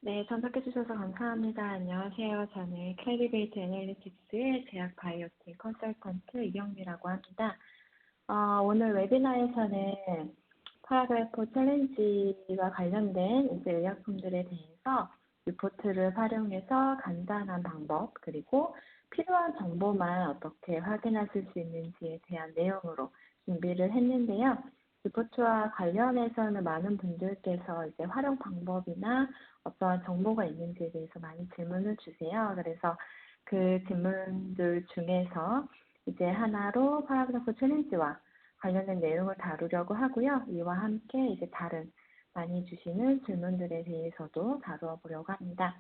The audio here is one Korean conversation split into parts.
네, 참석해 주셔서 감사합니다. 안녕하세요. 저는 클래리베이트 애널리틱스의 제약 바이오틱 컨설턴트 이경미라고 합니다. 오늘 웨비나에서는 파라그래프 챌린지와 관련된 이제 의약품들에 대해서 리포트를 활용해서 간단한 방법, 그리고 필요한 정보만 어떻게 확인하실 수 있는지에 대한 내용으로 준비를 했는데요. 리포트와 관련해서는 많은 분들께서 이제 활용 방법이나 어떠한 정보가 있는지에 대해서 많이 질문을 주세요. 그래서 그 질문들 중에서 이제 하나로 파라그래프 챌린지와 관련된 내용을 다루려고 하고요. 이와 함께 이제 다른 많이 주시는 질문들에 대해서도 다루어 보려고 합니다.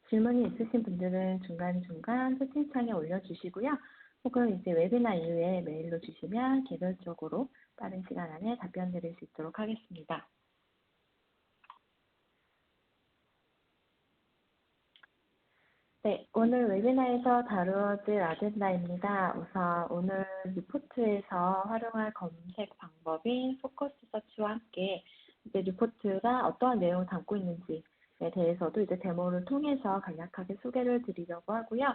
질문이 있으신 분들은 중간중간 채팅창에 올려주시고요. 혹은 이제 웨비나 이후에 메일로 주시면 개별적으로 빠른 시간 안에 답변 드릴 수 있도록 하겠습니다. 네, 오늘 웨비나에서 다루어질 아젠다입니다. 우선 오늘 리포트에서 활용할 검색 방법인 포커스 서치와 함께 이제 리포트가 어떠한 내용을 담고 있는지에 대해서도 이제 데모를 통해서 간략하게 소개를 드리려고 하고요.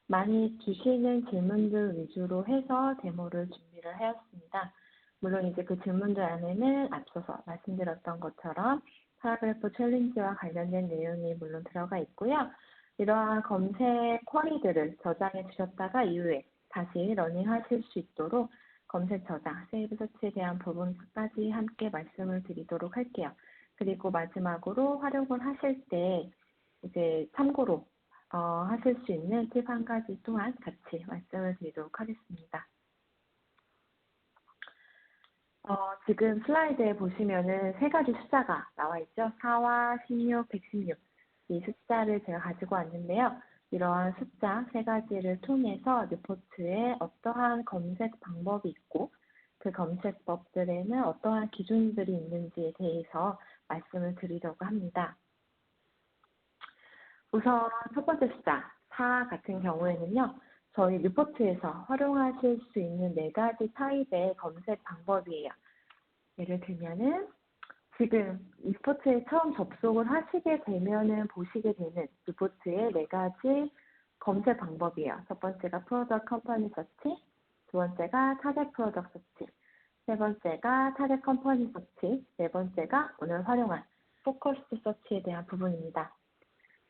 많이 주시는 질문들 위주로 해서 데모를 준비를 하였습니다. 물론 이제 그 질문들 안에는 앞서서 말씀드렸던 것처럼 파라그래프 챌린지와 관련된 내용이 물론 들어가 있고요. 이러한 검색 쿼리들을 저장해 주셨다가 이후에 다시 러닝하실 수 있도록 검색 저장, 세이브 서치에 대한 부분까지 함께 말씀을 드리도록 할게요. 그리고 마지막으로 활용을 하실 때 이제 참고로 하실 수 있는 팁 한 가지 또한 같이 말씀을 드리도록 하겠습니다. 지금 슬라이드에 보시면은 세 가지 숫자가 나와 있죠. 4와 16, 116. 이 숫자를 제가 가지고 왔는데요. 이러한 숫자 세 가지를 통해서 리포트에 어떠한 검색 방법이 있고 그 검색법들에는 어떠한 기준들이 있는지에 대해서 말씀을 드리려고 합니다. 우선 첫 번째 숫자 4 같은 경우에는요. 저희 리포트에서 활용하실 수 있는 네 가지 타입의 검색 방법이에요. 예를 들면은 지금 리포트에 처음 접속을 하시게 되면은 보시게 되는 리포트의 네 가지 검색 방법이에요. 첫 번째가 프로덕트 컴퍼니 서치, 두 번째가 타겟 프로덕트 서치, 세 번째가 타겟 컴퍼니 서치, 네 번째가 오늘 활용한 포커스드 서치에 대한 부분입니다.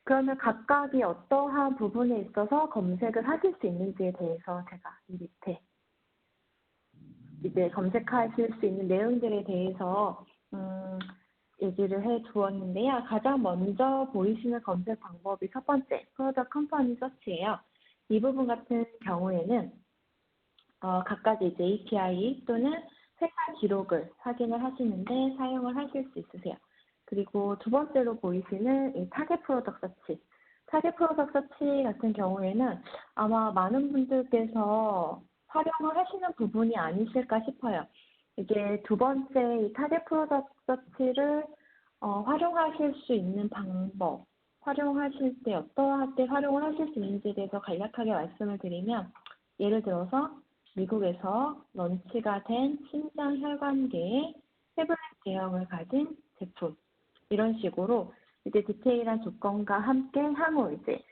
그러면 각각이 어떠한 부분에 있어서 검색을 하실 수 있는지에 대해서 제가 이 밑에 이제 검색하실 수 있는 내용들에 대해서 얘기를 해 두었는데요. 가장 먼저 보이시는 검색 방법이 첫 번째, 프로덕트 컴퍼니 서치예요. 이 부분 같은 경우에는 각가지 이제 API 또는 회사 기록을 확인을 하시는데 사용을 하실 수 있으세요. 그리고 두 번째로 보이시는 이 타겟 프로덕트 서치. 타겟 프로덕트 서치 같은 경우에는 아마 많은 분들께서 활용을 하시는 부분이 아니실까 싶어요. 이게 두 번째 이 타겟 프로덕트 서치를 활용하실 수 있는 방법, 활용하실 때 어떠할 때 활용을 하실 수 있는지에 대해서 간략하게 말씀을 드리면 예를 들어서 미국에서 런치가 된 심장혈관계의 태블릿 제형을 가진 제품 이런 식으로 이제 디테일한 조건과 함께 향후 이제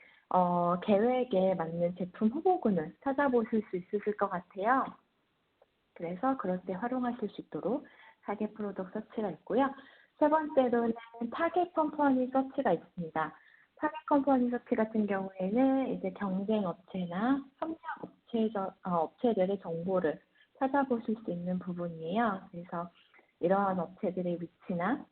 계획에 맞는 제품 후보군을 찾아보실 수 있으실 것 같아요. 그래서 그럴 때 활용하실 수 있도록 타겟 프로덕트 서치가 있고요. 세 번째로는 타겟 컴퍼니 서치가 있습니다. 타겟 컴퍼니 서치 같은 경우에는 이제 경쟁 업체나 협력 업체들의 정보를 찾아보실 수 있는 부분이에요. 그래서 이러한 업체들의 위치나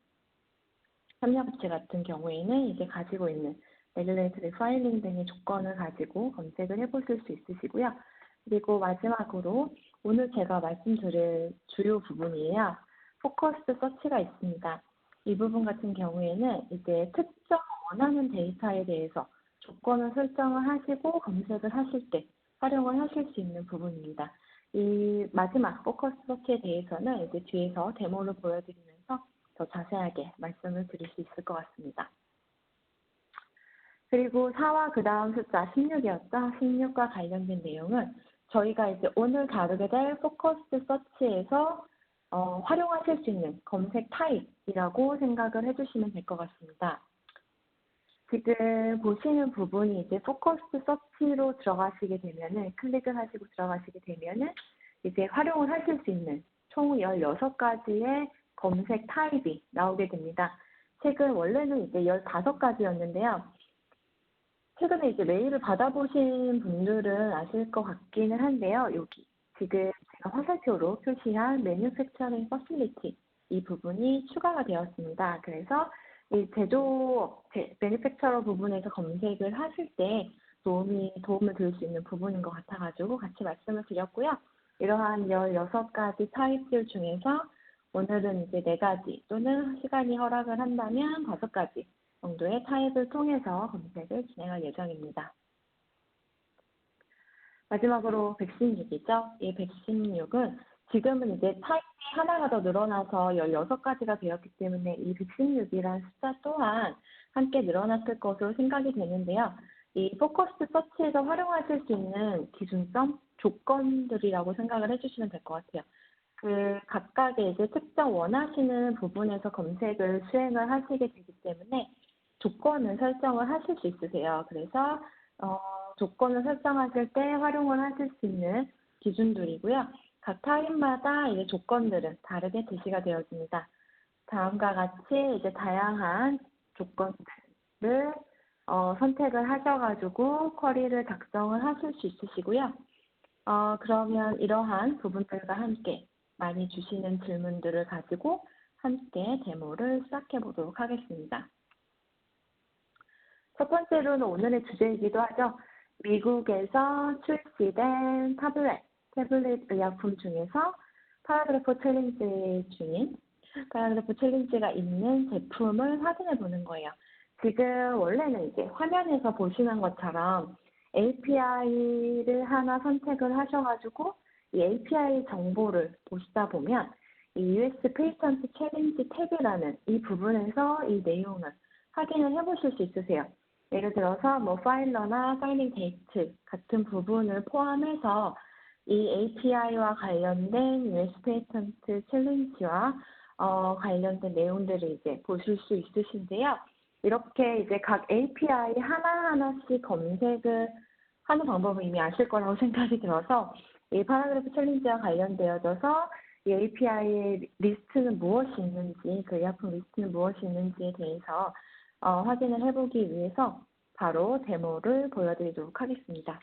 협력업체 같은 경우에는 이제 가지고 있는 레귤레이터리 파일링 등의 조건을 가지고 검색을 해보실 수 있으시고요. 그리고 마지막으로 오늘 제가 말씀드릴 주요 부분이에요. 포커스드 서치가 있습니다. 이 부분 같은 경우에는 이제 특정 원하는 데이터에 대해서 조건을 설정을 하시고 검색을 하실 때 활용을 하실 수 있는 부분입니다. 이 마지막 포커스 서치에 대해서는 이제 뒤에서 데모를 보여드리면서 더 자세하게 말씀을 드릴 수 있을 것 같습니다. 그리고 4와 그 다음 숫자 16이었죠. 16과 관련된 내용은 저희가 이제 오늘 다루게 될 포커스드 서치에서 활용하실 수 있는 검색 타입이라고 생각을 해주시면 될 것 같습니다. 지금 보시는 부분이 이제 포커스 서치로 들어가시게 되면은, 클릭을 하시고 들어가시게 되면은, 이제 활용을 하실 수 있는 총 16가지의 검색 타입이 나오게 됩니다. 최근 원래는 이제 15가지였는데요. 최근에 이제 메일을 받아보신 분들은 아실 것 같기는 한데요. 여기 지금 제가 화살표로 표시한 Manufacturing Facility 이 부분이 추가가 되었습니다. 그래서 이 매니팩처러 부분에서 검색을 하실 때 도움을 드릴 수 있는 부분인 것 같아가지고 같이 말씀을 드렸고요. 이러한 16가지 타입들 중에서 오늘은 이제 4가지 또는 시간이 허락을 한다면 5가지 정도의 타입을 통해서 검색을 진행할 예정입니다. 마지막으로 116이죠. 이 116은 지금은 이제 타입이 하나가 더 늘어나서 16가지가 되었기 때문에 이 116이라는 숫자 또한 함께 늘어났을 것으로 생각이 되는데요. 이 포커스 서치에서 활용하실 수 있는 기준점, 조건들이라고 생각을 해주시면 될 것 같아요. 그 각각의 이제 특정 원하시는 부분에서 검색을 수행을 하시게 되기 때문에 조건을 설정을 하실 수 있으세요. 그래서 조건을 설정하실 때 활용을 하실 수 있는 기준들이고요. 각 타입마다 이제 조건들은 다르게 제시가 되어집니다. 다음과 같이 이제 다양한 조건들을 선택을 하셔가지고 쿼리를 작성을 하실 수 있으시고요. 그러면 이러한 부분들과 함께 많이 주시는 질문들을 가지고 함께 데모를 시작해 보도록 하겠습니다. 첫 번째로는 오늘의 주제이기도 하죠. 미국에서 출시된 태블릿 의약품 중에서 파라그래프 챌린지가 있는 제품을 확인해 보는 거예요. 지금 원래는 이제 화면에서 보시는 것처럼 API를 하나 선택을 하셔가지고 이 API 정보를 보시다 보면 이 US 페이턴트 챌린지 탭이라는 이 부분에서 이 내용을 확인을 해보실 수 있으세요. 예를 들어서 뭐 파일러나 파일링 데이트 같은 부분을 포함해서 이 API와 관련된 US 페이턴트 챌린지와 관련된 내용들을 이제 보실 수 있으신데요. 이렇게 이제 각 API 하나하나씩 검색을 하는 방법을 이미 아실 거라고 생각이 들어서 이 파라그래프 챌린지와 관련되어져서 이 API의 리스트는 무엇이 있는지, 그 의약품 리스트는 무엇이 있는지에 대해서 확인을 해보기 위해서 바로 데모를 보여드리도록 하겠습니다.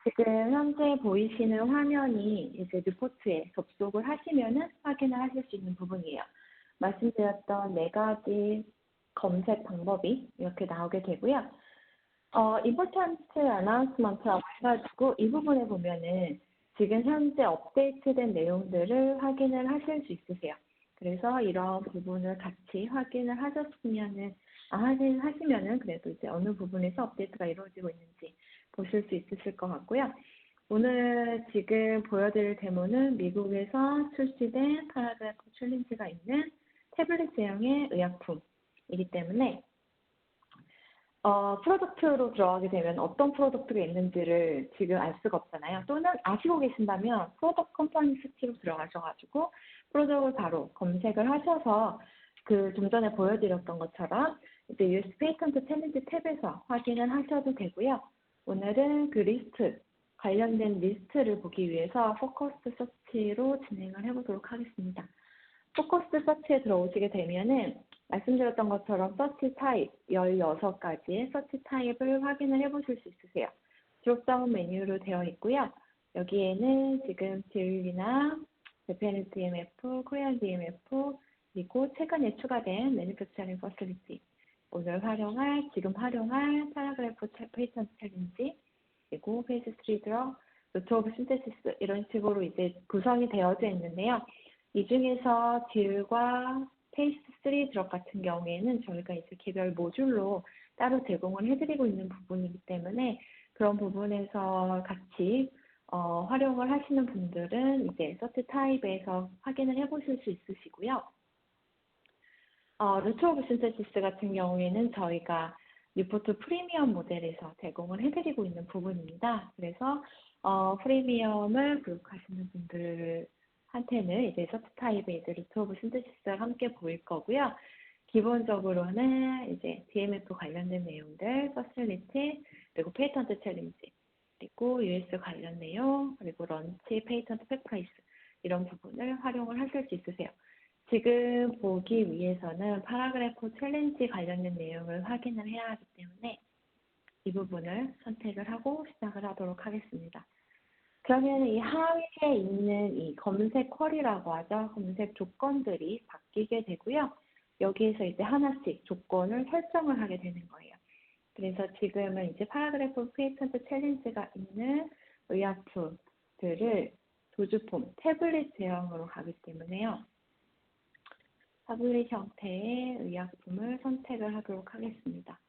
지금 현재 보이시는 화면이 이제 리포트에 접속을 하시면은 확인을 하실 수 있는 부분이에요. 말씀드렸던 4가지 검색 방법이 이렇게 나오게 되고요. 임포턴트 어나운스먼트라고 해가지고 이 부분에 보면은 지금 현재 업데이트된 내용들을 확인을 하실 수 있으세요. 그래서 이런 부분을 같이 확인을 하시면은 그래도 이제 어느 부분에서 업데이트가 이루어지고 있는지 보실 수 있으실 것 같고요. 오늘 지금 보여드릴 데모는 미국에서 출시된 파라그래프 챌린지가 있는 태블릿형의 의약품이기 때문에 프로덕트로 들어가게 되면 어떤 프로덕트가 있는지를 지금 알 수가 없잖아요. 또는 아시고 계신다면 프로덕트 컴퍼니 수치로 들어가셔가지고 프로덕트를 바로 검색을 하셔서 그 좀 전에 보여드렸던 것처럼 이제 US 페이턴트 챌린지 탭에서 확인을 하셔도 되고요. 오늘은 그 관련된 리스트를 보기 위해서 포커스 서치로 진행을 해보도록 하겠습니다. 포커스 서치에 들어오시게 되면은 말씀드렸던 것처럼 서치 타입 16가지의 서치 타입을 확인을 해보실 수 있으세요. 드롭다운 메뉴로 되어 있고요. 여기에는 지금 딜리나 재패니스 DMF, 코리안 DMF, 그리고 최근에 추가된 매니팩처링 퍼실리티, 지금 활용할 파라그래프 페이턴트 챌린지, 그리고 페이스 3 드럭, 루트 오브 신테시스 이런 식으로 이제 구성이 되어져 있는데요. 이 중에서 딜과 페이스 3 드럭 같은 경우에는 저희가 이제 개별 모듈로 따로 제공을 해드리고 있는 부분이기 때문에 그런 부분에서 같이 활용을 하시는 분들은 이제 서치 타입에서 확인을 해보실 수 있으시고요. 루트 오브 신테시스 같은 경우에는 저희가 리포트 프리미엄 모델에서 제공을 해드리고 있는 부분입니다. 그래서 프리미엄을 구독하시는 분들한테는 이제 서치 타입의 이제 루트 오브 신테시스가 함께 보일 거고요. 기본적으로는 이제 DMF 관련된 내용들, 퍼실리티, 그리고 페이턴트 챌린지, 그리고 US 관련 내용, 그리고 런치, 페이턴트 팩프라이스 이런 부분을 활용을 하실 수 있으세요. 지금 보기 위해서는 파라그래프 챌린지 관련된 내용을 확인을 해야 하기 때문에 이 부분을 선택을 하고 시작을 하도록 하겠습니다. 그러면 이 하위에 있는 이 검색 쿼리라고 하죠. 검색 조건들이 바뀌게 되고요. 여기에서 이제 하나씩 조건을 설정을 하게 되는 거예요. 그래서 지금은 이제 파라그래프 페이턴트 챌린지가 있는 의약품들을 도주폼, 태블릿 제형으로 가기 때문에요. 태블릿 형태의 의약품을 선택을 하도록 하겠습니다.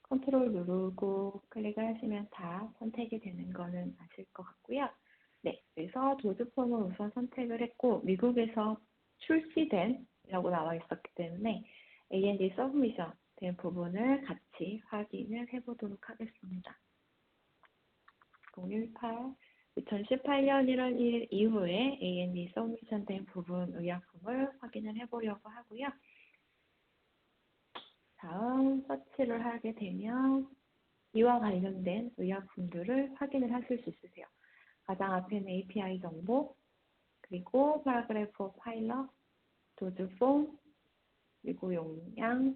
컨트롤 누르고 클릭을 하시면 다 선택이 되는 거는 아실 것 같고요. 네, 그래서 도주폼을 우선 선택을 했고 미국에서 출시된 이라고 나와 있었기 때문에 A&D 서브미션 된 부분을 같이 확인을 해보도록 하겠습니다. 2018년 1월 1일 이후에 A&D 서브미션 된 부분 의약품을 확인을 해보려고 하고요. 다음 서치를 하게 되면 이와 관련된 의약품들을 확인을 하실 수 있으세요. 가장 앞에는 API 정보, 그리고 파라그래프 파일럿, 도주폼, 그리고 용량,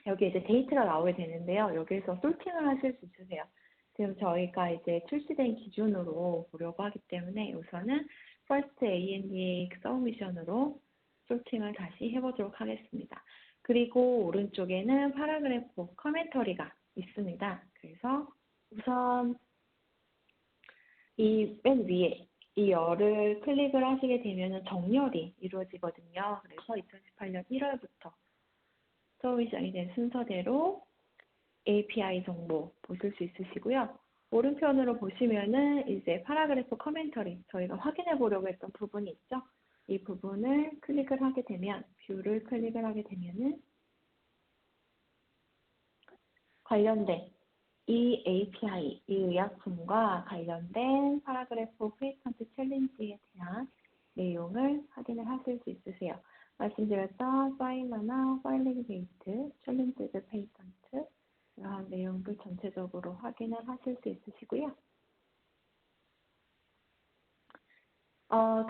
여기 이제 데이터가 나오게 되는데요. 여기에서 솔팅을 하실 수 있으세요. 지금 저희가 이제 출시된 기준으로 보려고 하기 때문에 우선은 First A&D 서브미션으로 솔팅을 다시 해보도록 하겠습니다. 그리고 오른쪽에는 파라그래프 커멘터리가 있습니다. 그래서 우선 이 맨 위에 이 열을 클릭을 하시게 되면 정렬이 이루어지거든요. 그래서 2018년 1월부터 서브미션이 된 순서대로 API 정보 보실 수 있으시고요. 오른편으로 보시면은 이제 파라그래프 커멘터리 저희가 확인해 보려고 했던 부분이 있죠. 이 부분을 클릭을 하게 되면 뷰를 클릭을 하게 되면은 관련된 이 API, 이 의약품과 관련된 파라그래프 페이턴트 챌린지에 대한 내용을 확인을 하실 수 있으세요. 말씀드렸던 파일러나 파일링 데이트, 챌린지드 페이턴트 이러한 내용들 전체적으로 확인을 하실 수 있으시고요.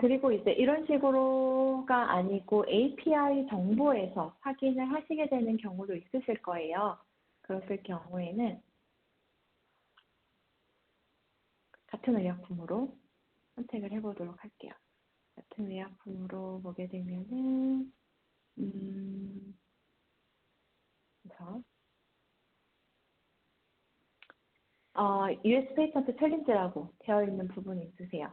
그리고 이제 이런 식으로가 아니고 API 정보에서 확인을 하시게 되는 경우도 있으실 거예요. 그랬을 경우에는 같은 의약품으로 선택을 해보도록 할게요. 같은 의약품으로 보게 되면은, 그래서, US 페이턴트 챌린지라고 되어 있는 부분이 있으세요.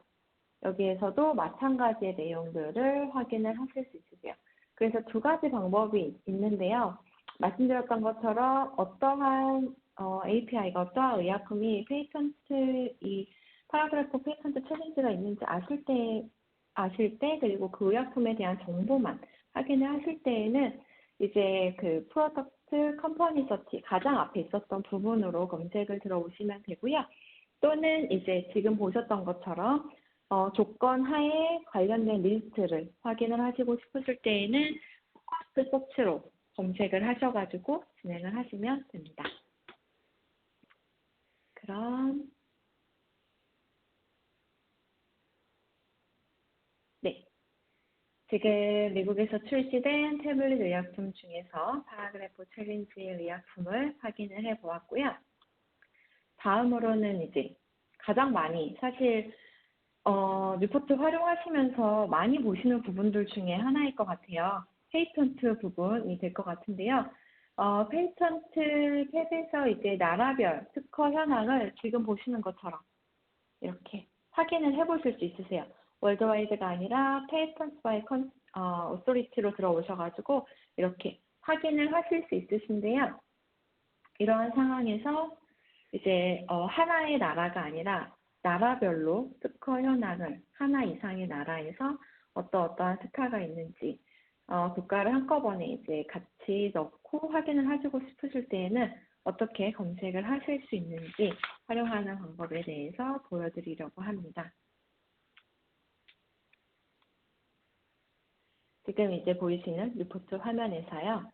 여기에서도 마찬가지의 내용들을 확인을 하실 수 있으세요. 그래서 두 가지 방법이 있는데요. 말씀드렸던 것처럼 어떠한 API가 어떠한 의약품이 이 파라그래프 페이턴트 챌린지가 있는지 아실 때 그리고 그 의약품에 대한 정보만 확인을 하실 때에는 이제 그 프로덕트 컴퍼니 서치 가장 앞에 있었던 부분으로 검색을 들어오시면 되고요. 또는 이제 지금 보셨던 것처럼 조건 하에 관련된 리스트를 확인을 하시고 싶으실 때에는 포커스 서치로 검색을 하셔가지고 진행을 하시면 됩니다. 그럼 네, 지금 미국에서 출시된 태블릿 의약품 중에서 파라그래프 챌린지의 의약품을 확인을 해보았고요. 다음으로는 이제 가장 많이 사실 리포트 활용하시면서 많이 보시는 부분들 중에 하나일 것 같아요. 페이턴트 부분이 될 것 같은데요. 페이턴트 탭에서 이제 나라별 특허 현황을 지금 보시는 것처럼 이렇게 확인을 해보실 수 있으세요. 월드와이드가 아니라 페이턴트 바이 오소리티로 들어오셔가지고 이렇게 확인을 하실 수 있으신데요. 이러한 상황에서 이제 하나의 나라가 아니라 나라별로 특허 현황을 하나 이상의 나라에서 어떠한 특허가 있는지 국가를 한꺼번에 이제 같이 넣고 확인을 하시고 싶으실 때에는 어떻게 검색을 하실 수 있는지 활용하는 방법에 대해서 보여드리려고 합니다. 지금 이제 보이시는 리포트 화면에서요.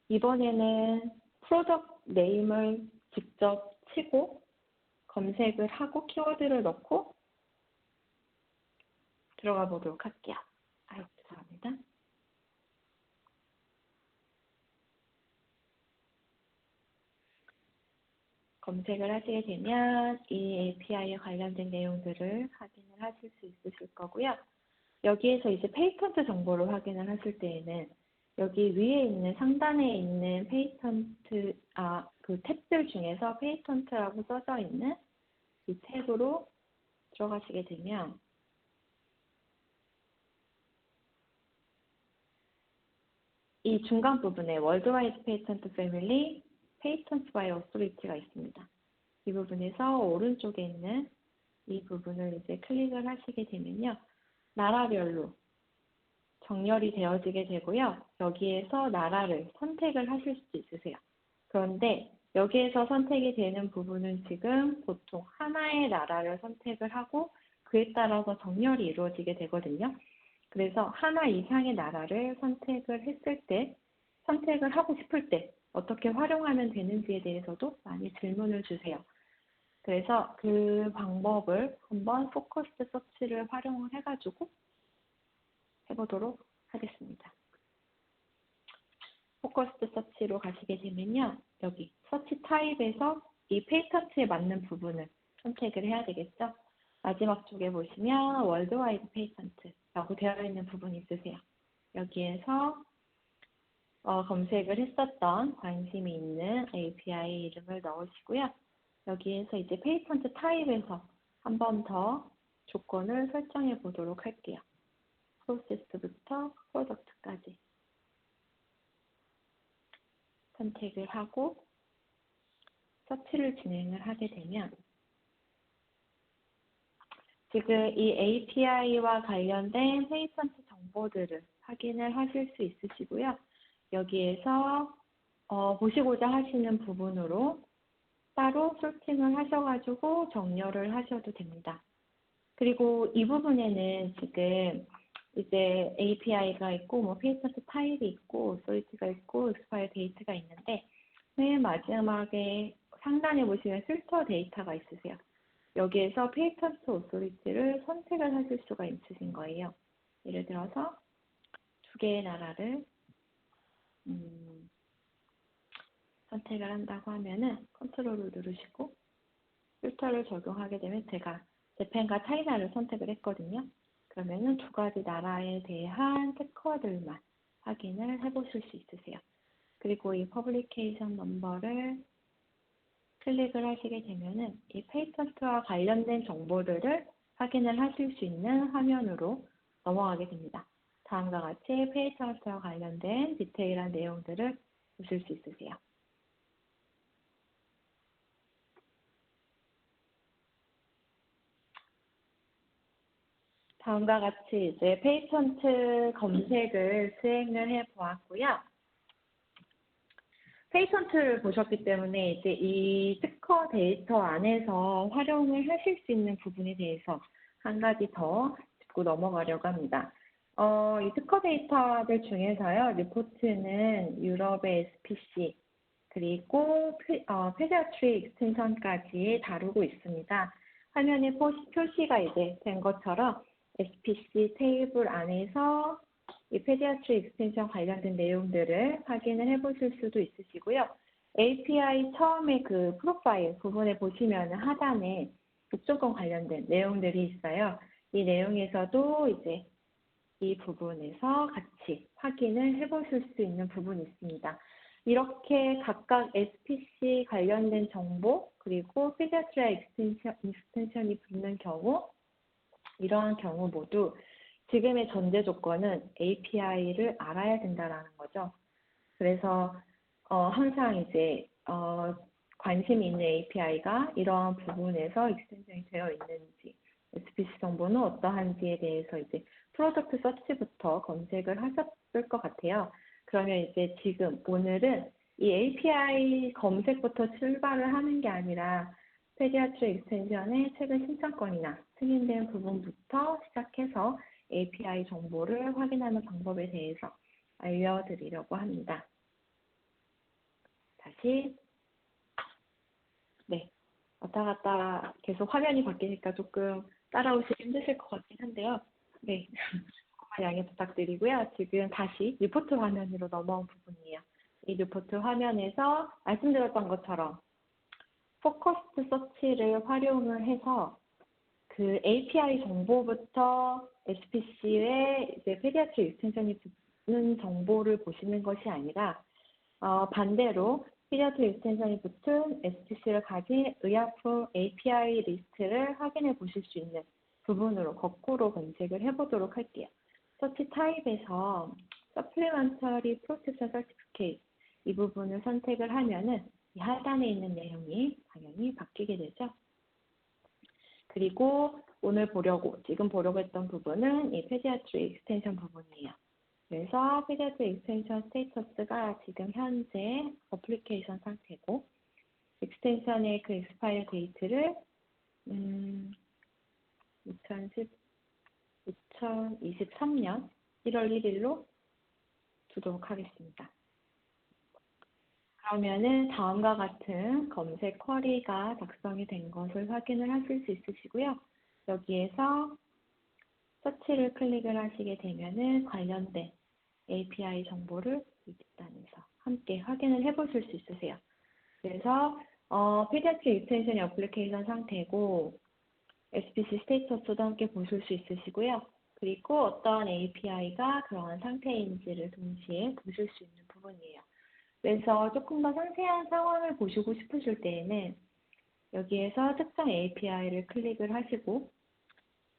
이번에는 프로덕트 네임을 직접 치고 검색을 하고 키워드를 넣고 들어가 보도록 할게요. 죄송합니다. 검색을 하시게 되면 이 API에 관련된 내용들을 확인을 하실 수 있으실 거고요. 여기에서 이제 페이턴트 정보를 확인을 하실 때에는 여기 위에 있는 상단에 있는 페이턴트, 그 탭들 중에서 페이턴트라고 써져 있는 이 탭으로 들어가시게 되면 이 중간 부분에 월드와이드 페이턴트 패밀리, 페이턴트 바이 어소리티가 있습니다. 이 부분에서 오른쪽에 있는 이 부분을 이제 클릭을 하시게 되면요. 나라별로 정렬이 되어지게 되고요. 여기에서 나라를 선택을 하실 수 있으세요. 그런데 여기에서 선택이 되는 부분은 지금 보통 하나의 나라를 선택을 하고 그에 따라서 정렬이 이루어지게 되거든요. 그래서 하나 이상의 나라를 선택을 했을 때, 선택을 하고 싶을 때 어떻게 활용하면 되는지에 대해서도 많이 질문을 주세요. 그래서 그 방법을 한번 포커스드 서치를 활용을 해가지고 해보도록 하겠습니다. 포커스드 서치로 가시게 되면요. 여기 서치 타입에서 이 페이턴트에 맞는 부분을 선택을 해야 되겠죠. 마지막 쪽에 보시면 월드와이드 페이턴트라고 되어 있는 부분이 있으세요. 여기에서 검색을 했었던 관심이 있는 API 이름을 넣으시고요. 여기에서 이제 페이턴트 타입에서 한 번 더 조건을 설정해 보도록 할게요. 프로세스부터 프로덕트까지 선택을 하고 서치를 진행을 하게 되면 지금 이 API와 관련된 페이턴트 정보들을 확인을 하실 수 있으시고요. 여기에서 보시고자 하시는 부분으로 따로 소팅을 하셔가지고 정렬을 하셔도 됩니다. 그리고 이 부분에는 지금 이제 API가 있고, 뭐 페이턴트 타입이 있고, 오소리티가 있고, 익스파이어 데이트가 있는데, 맨 마지막에 상단에 보시면 필터 데이터가 있으세요. 여기에서 페이턴트 오소리티를 선택을 하실 수가 있으신 거예요. 예를 들어서 두 개의 나라를 선택을 한다고 하면은 컨트롤을 누르시고 필터를 적용하게 되면 제가 재팬과 차이나를 선택을 했거든요. 그러면은 두 가지 나라에 대한 특허들만 확인을 해보실 수 있으세요. 그리고 이 퍼블리케이션 넘버를 클릭을 하시게 되면은 이 페이턴트와 관련된 정보들을 확인을 하실 수 있는 화면으로 넘어가게 됩니다. 다음과 같이 페이턴트와 관련된 디테일한 내용들을 보실 수 있으세요. 다음과 같이 이제 페이턴트 검색을 수행을 해 보았고요. 페이턴트를 보셨기 때문에 이제 이 특허 데이터 안에서 활용을 하실 수 있는 부분에 대해서 한 가지 더 짚고 넘어가려고 합니다. 이 특허 데이터들 중에서요, 리포트는 유럽의 SPC, 그리고 페디아트릭 익스텐션까지 다루고 있습니다. 화면에 표시가 이제 된 것처럼 SPC 테이블 안에서 이 페디아트릭 익스텐션 관련된 내용들을 확인을 해보실 수도 있으시고요. API 처음에 그 프로파일 부분에 보시면 하단에 독점권 관련된 내용들이 있어요. 이 내용에서도 이제 이 부분에서 같이 확인을 해보실 수 있는 부분이 있습니다. 이렇게 각각 SPC 관련된 정보 그리고 페디아트릭 익스텐션이 붙는 경우 이러한 경우 모두 지금의 전제 조건은 API를 알아야 된다라는 거죠. 그래서 항상 이제 관심이 있는 API가 이러한 부분에서 익스텐션이 되어 있는지, SPC 정보는 어떠한지에 대해서 이제 프로덕트 서치부터 검색을 하셨을 것 같아요. 그러면 이제 지금 오늘은 이 API 검색부터 출발을 하는 게 아니라 페디아트릭 익스텐션의 최근 신청권이나 승인된 부분부터 시작해서 API 정보를 확인하는 방법에 대해서 알려드리려고 합니다. 다시, 네, 왔다 갔다 계속 화면이 바뀌니까 조금 따라오시기 힘드실 것 같긴 한데요. 네, 양해 부탁드리고요. 지금 다시 리포트 화면으로 넘어온 부분이에요. 이 리포트 화면에서 말씀드렸던 것처럼 포커스드 서치를 활용을 해서 그 API 정보부터 SPC의 이제 페디아트릭 익스텐션이 붙는 정보를 보시는 것이 아니라 반대로 페디아트릭 익스텐션이 붙은 SPC를 가진 의약품 API 리스트를 확인해 보실 수 있는 부분으로 거꾸로 검색을 해보도록 할게요. 서치 타입에서 Supplementary Processor Certificate 이 부분을 선택을 하면은 이 하단에 있는 내용이 당연히 바뀌게 되죠. 그리고 지금 보려고 했던 부분은 이 페디아트릭 익스텐션 부분이에요. 그래서 페디아트릭 익스텐션 스테이터스가 지금 현재 어플리케이션 상태고, 익스텐션의 그 익스파이어 데이트를 2023년 1월 1일로 두도록 하겠습니다. 그러면은 다음과 같은 검색 쿼리가 작성이 된 것을 확인을 하실 수 있으시고요. 여기에서 서치를 클릭을 하시게 되면은 관련된 API 정보를 이 뒷단에서 함께 확인을 해보실 수 있으세요. 그래서 페디아트릭 익스텐션이 어플리케이션 상태고 SPC 스테이터스도 함께 보실 수 있으시고요. 그리고 어떤 API가 그러한 상태인지를 동시에 보실 수 있는 부분이에요. 그래서 조금 더 상세한 상황을 보시고 싶으실 때에는 여기에서 특정 API를 클릭을 하시고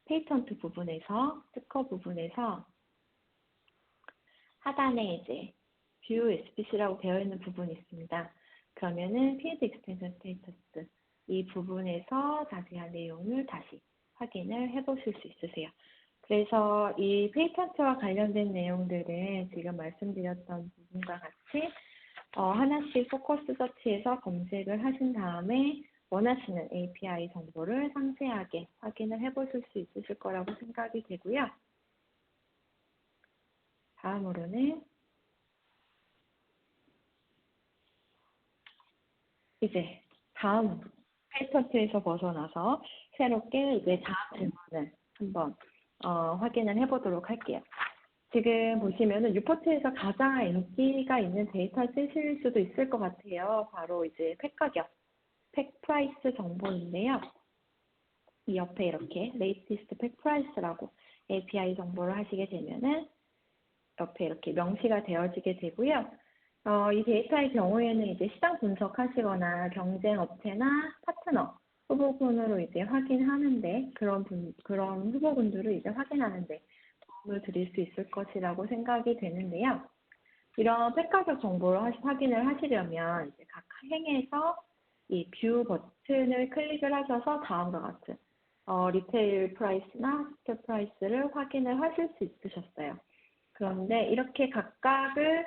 페이턴트 부분에서, 특허 부분에서 하단에 이제 View SPC라고 되어 있는 부분이 있습니다. 그러면은 Field Extension Status 이 부분에서 자세한 내용을 다시 확인을 해보실 수 있으세요. 그래서 이 페이턴트와 관련된 내용들은 지금 말씀드렸던 부분과 같이 하나씩 포커스 서치에서 검색을 하신 다음에 원하시는 API 정보를 상세하게 확인을 해보실 수 있으실 거라고 생각이 되고요. 다음으로는 이제 다음 페이턴트에서 벗어나서 새롭게 이제 다음 질문을 한번 확인을 해보도록 할게요. 지금 보시면은 뉴포트에서 가장 인기가 있는 데이터 쓰실 수도 있을 것 같아요. 바로 이제 팩 가격, 팩 프라이스 정보인데요. 이 옆에 이렇게 latest 팩 프라이스라고 API 정보를 하시게 되면은 옆에 이렇게 명시가 되어지게 되고요. 이 데이터의 경우에는 이제 시장 분석하시거나 경쟁 업체나 파트너 후보군으로 이제 확인하는데 그런 후보군들을 이제 확인하는데 도움을 드릴 수 있을 것이라고 생각이 되는데요. 이런 팩 가격 정보를 확인을 하시려면 이제 각 행에서 이 뷰 버튼을 클릭을 하셔서 다음과 같은 리테일 프라이스나 스토어 프라이스를 확인을 하실 수 있으셨어요. 그런데 이렇게 각각을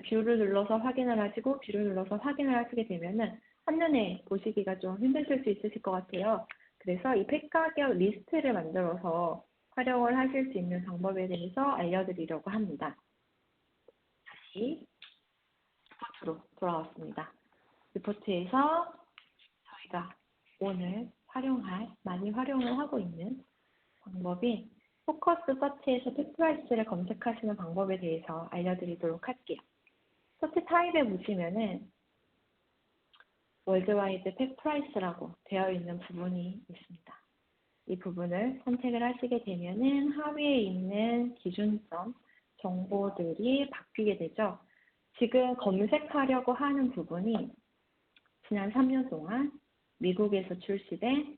뷰를 눌러서 확인을 하시고 뷰를 눌러서 확인을 하시게 되면은 한눈에 보시기가 좀 힘드실 수 있으실 것 같아요. 그래서 이 팩 가격 리스트를 만들어서 활용을 하실 수 있는 방법에 대해서 알려드리려고 합니다. 다시 리포트로 돌아왔습니다. 리포트에서 저희가 오늘 많이 활용을 하고 있는 방법이 포커스 서치에서 팩 프라이스를 검색하시는 방법에 대해서 알려드리도록 할게요. 서치 타입에 보시면은 월드와이드 팩 프라이스라고 되어 있는 부분이 있습니다. 이 부분을 선택을 하시게 되면은 하위에 있는 기준점 정보들이 바뀌게 되죠. 지금 검색하려고 하는 부분이 지난 3년 동안 미국에서 출시된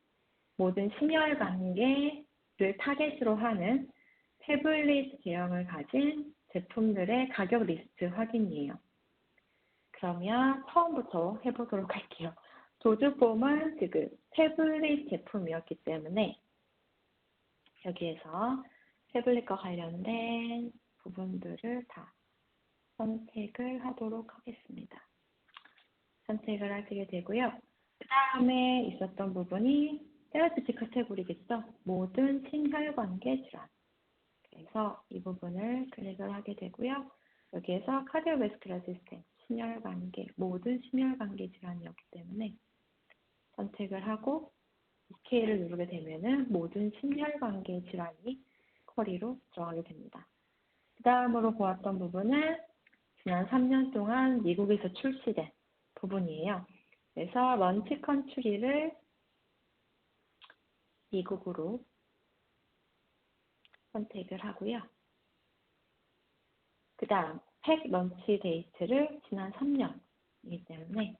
모든 심혈관계를 타겟으로 하는 태블릿 제형을 가진 제품들의 가격 리스트 확인이에요. 그러면 처음부터 해보도록 할게요. 조주폼은 지금 태블릿 제품이었기 때문에 여기에서 태블릿과 관련된 부분들을 다 선택을 하도록 하겠습니다. 선택을 하시게 되고요. 그 다음에 있었던 부분이 테라피티 카테고리겠죠. 모든 심혈관계 질환. 그래서 이 부분을 클릭을 하게 되고요. 여기에서 카디오베스큘러 시스템, 심혈관계, 모든 심혈관계 질환이었기 때문에 선택을 하고 OK를 누르게 되면은 모든 심혈관계 질환이 쿼리로 들어가게 됩니다. 그 다음으로 보았던 부분은 지난 3년 동안 미국에서 출시된 부분이에요. 그래서 런치 컨트리를 미국으로 선택을 하고요. 그 다음 팩 런치 데이트를 지난 3년이기 때문에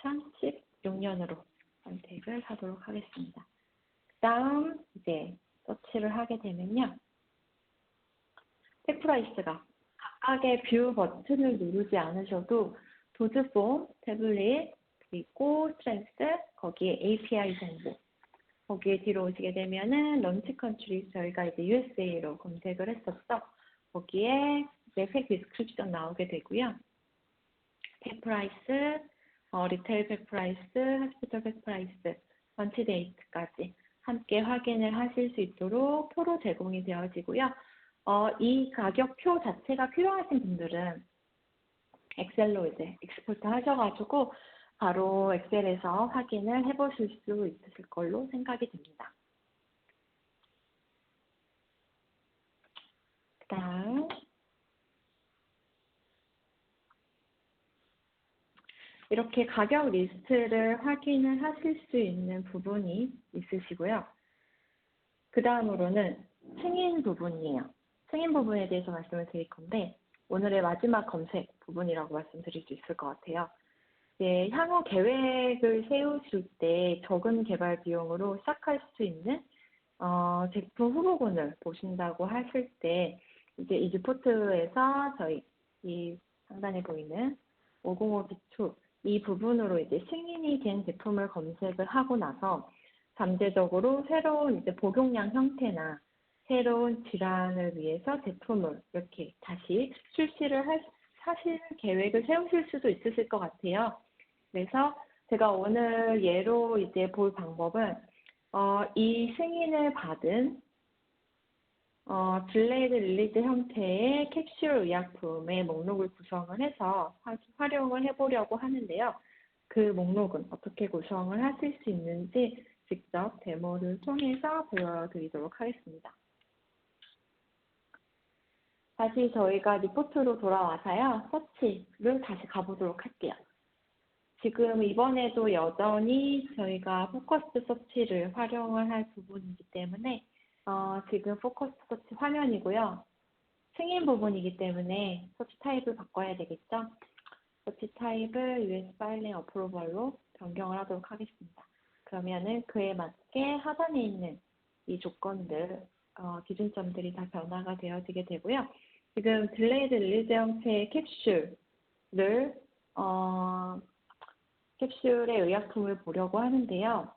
2016년으로 선택을 하도록 하겠습니다. 그 다음 이제 서치를 하게 되면요. 팩 프라이스가 각각의 뷰 버튼을 누르지 않으셔도 도즈폼, 태블릿, 그리고 스트렝스, 거기에 API 정보, 거기에 뒤로 오시게 되면은 런치 컨트리 저희가 이제 USA로 검색을 했었어. 거기에 이제 팩 디스크립션 나오게 되고요. 팩 프라이스, 리테일 팩 프라이스, 하스피털 팩 프라이스, 런치 데이트까지 함께 확인을 하실 수 있도록 표로 제공이 되어지고요. 이 가격표 자체가 필요하신 분들은 엑셀로 이제 익스포트 하셔가지고 바로 엑셀에서 확인을 해보실 수 있으실 걸로 생각이 듭니다. 그 다음 이렇게 가격 리스트를 확인을 하실 수 있는 부분이 있으시고요. 그 다음으로는 승인 부분이에요. 승인 부분에 대해서 말씀을 드릴 건데 오늘의 마지막 검색 부분이라고 말씀드릴 수 있을 것 같아요. 네, 향후 계획을 세우실 때 적은 개발 비용으로 시작할 수 있는 제품 후보군을 보신다고 하실 때 이제 이즈포트에서 저희 이 상단에 보이는 505 B2 이 부분으로 이제 승인이 된 제품을 검색을 하고 나서 잠재적으로 새로운 이제 복용량 형태나 새로운 질환을 위해서 제품을 이렇게 다시 출시를 하실 계획을 세우실 수도 있으실 것 같아요. 그래서 제가 오늘 예로 이제 볼 방법은 이 승인을 받은 딜레이드 릴리즈 형태의 캡슐 의약품의 목록을 구성을 해서 활용을 해보려고 하는데요. 그 목록은 어떻게 구성을 하실 수 있는지 직접 데모를 통해서 보여드리도록 하겠습니다. 다시 저희가 리포트로 돌아와서요. 서치를 다시 가보도록 할게요. 지금 이번에도 여전히 저희가 포커스 서치를 활용을 할 부분이기 때문에 지금 포커스 서치 화면이고요. 승인 부분이기 때문에 서치 타입을 바꿔야 되겠죠. 서치 타입을 US 파일링 어프로벌로 변경을 하도록 하겠습니다. 그러면은 그에 맞게 하단에 있는 이 조건들, 기준점들이 다 변화가 되어지게 되고요. 지금 딜레이드 릴리즈 형태의 캡슐을 캡슐의 의약품을 보려고 하는데요.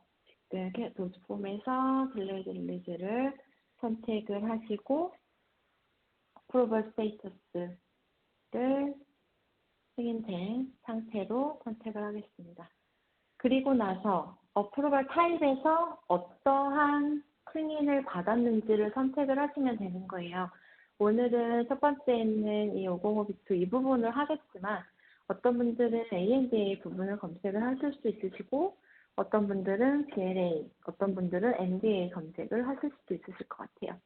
지금 도즈폼에서 딜레이드 릴리즈를 선택을 하시고 어프로벌 스테이터스를 승인된 상태로 선택을 하겠습니다. 그리고 나서 어프로벌 타입에서 어떠한 승인을 받았는지를 선택을 하시면 되는 거예요. 오늘은 첫 번째는 이 505 B2 이 부분을 하겠지만 어떤 분들은 ANDA 부분을 검색을 하실 수 있으시고 어떤 분들은 BLA, 어떤 분들은 NDA 검색을 하실 수도 있으실 것 같아요.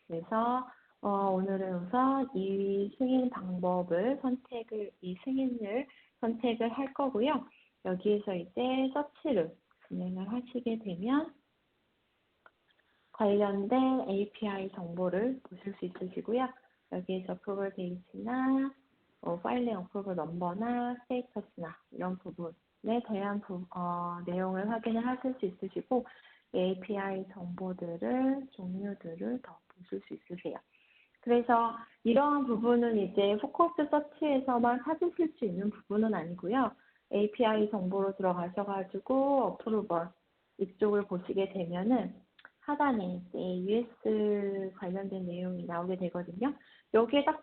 그래서 오늘은 우선 이 승인 방법을 이 승인을 선택을 할 거고요. 여기에서 이제 서치를 진행을 하시게 되면 관련된 API 정보를 보실 수 있으시고요. 여기에서 approval date나 파일링 어프로벌 넘버나 스테이터스나 이런 부분에 대한 내용을 확인을 하실 수 있으시고 API 정보들을 종류들을 더 보실 수 있으세요. 그래서 이러한 부분은 이제 포커스 서치에서만 찾으실 수 있는 부분은 아니고요. API 정보로 들어가셔가지고 어프로벌 이쪽을 보시게 되면은 하단에 이제 US 관련된 내용이 나오게 되거든요. 여기에 딱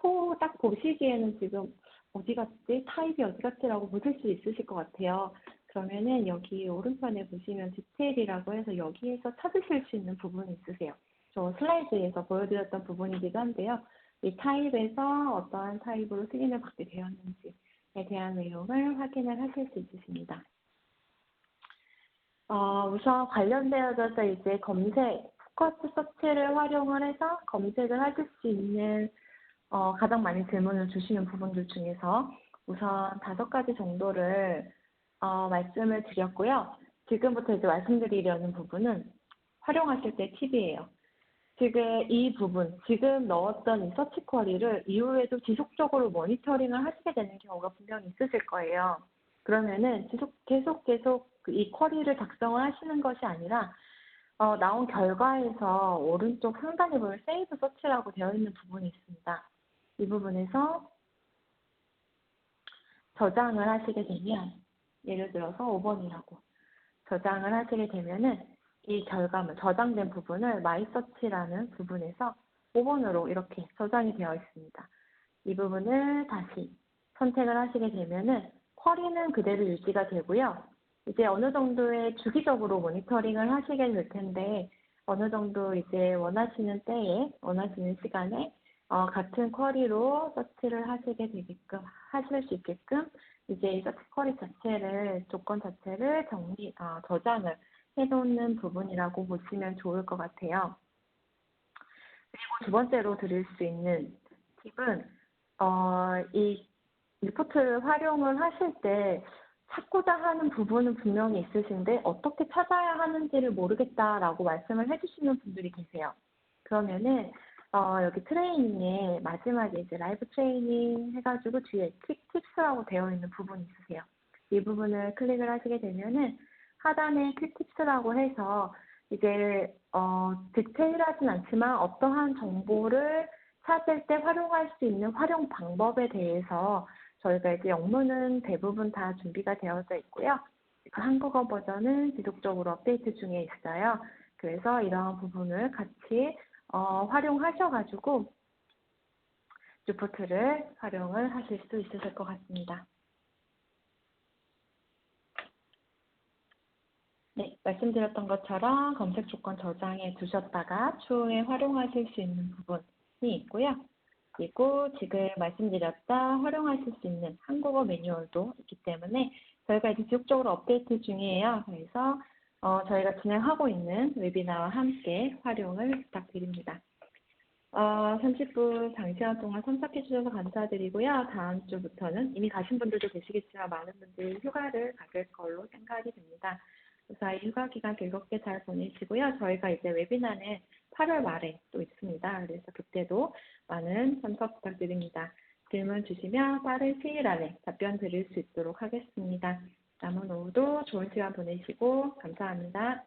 보시기에는 지금 어디 갔지? 타입이 어디 갔지라고 보실 수 있으실 것 같아요. 그러면은 여기 오른편에 보시면 디테일이라고 해서 여기에서 찾으실 수 있는 부분이 있으세요. 저 슬라이드에서 보여드렸던 부분이기도 한데요. 이 타입에서 어떠한 타입으로 승인을 받게 되었는지에 대한 내용을 확인을 하실 수 있으십니다. 우선 관련되어져서 이제 검색, 스쿼트 서치를 활용을 해서 검색을 하실 수 있는 가장 많이 질문을 주시는 부분들 중에서 우선 5가지 정도를 말씀을 드렸고요. 지금부터 이제 말씀드리려는 부분은 활용하실 때 팁이에요. 지금 이 부분, 지금 넣었던 이 서치 쿼리를 이후에도 지속적으로 모니터링을 하시게 되는 경우가 분명히 있으실 거예요. 그러면은 계속 이 쿼리를 작성을 하시는 것이 아니라 나온 결과에서 오른쪽 상단에 보면 세이브 서치라고 되어 있는 부분이 있습니다. 이 부분에서 저장을 하시게 되면 예를 들어서 5번이라고 저장을 하시게 되면은 이 결과물, 저장된 부분을 mysearch라는 부분에서 5번으로 이렇게 저장이 되어 있습니다. 이 부분을 다시 선택을 하시게 되면은 쿼리는 그대로 유지가 되고요. 이제 어느 정도의 주기적으로 모니터링을 하시게 될 텐데 어느 정도 이제 원하시는 때에 원하시는 시간에 같은 쿼리로 서치를 하시게 되게끔 하실 수 있게끔 이제 이 서치 쿼리 자체를 조건 자체를 저장을 해놓는 부분이라고 보시면 좋을 것 같아요. 그리고 두 번째로 드릴 수 있는 팁은 이 리포트를 활용을 하실 때 찾고자 하는 부분은 분명히 있으신데 어떻게 찾아야 하는지를 모르겠다라고 말씀을 해주시는 분들이 계세요. 그러면은 여기 트레이닝에 마지막에 이제 라이브 트레이닝 해가지고 뒤에 퀵 팁스라고 되어 있는 부분이 있으세요. 이 부분을 클릭을 하시게 되면은 하단에 퀵 팁스라고 해서 이제 디테일하진 않지만 어떠한 정보를 찾을 때 활용할 수 있는 활용 방법에 대해서 저희가 이제 영문은 대부분 다 준비가 되어져 있고요. 한국어 버전은 지속적으로 업데이트 중에 있어요. 그래서 이러한 부분을 같이 활용하셔가지고 리포트를 활용을 하실 수 있으실 것 같습니다. 네, 말씀드렸던 것처럼 검색 조건 저장해 두셨다가 추후에 활용하실 수 있는 부분이 있고요. 그리고 지금 말씀드렸다 활용하실 수 있는 한국어 매뉴얼도 있기 때문에 저희가 이제 지속적으로 업데이트 중이에요. 그래서 저희가 진행하고 있는 웨비나와 함께 활용을 부탁드립니다. 30분 장시간 동안 참석해 주셔서 감사드리고요. 다음 주부터는 이미 가신 분들도 계시겠지만 많은 분들이 휴가를 가질 걸로 생각이 됩니다. 그래서 이 휴가 기간 즐겁게 잘 보내시고요. 저희가 이제 웨비나는 8월 말에 또 있습니다. 그래서 그때도 많은 참석 부탁드립니다. 질문 주시면 빠른 시일 안에 답변 드릴 수 있도록 하겠습니다. 남은 오후도 좋은 시간 보내시고 감사합니다.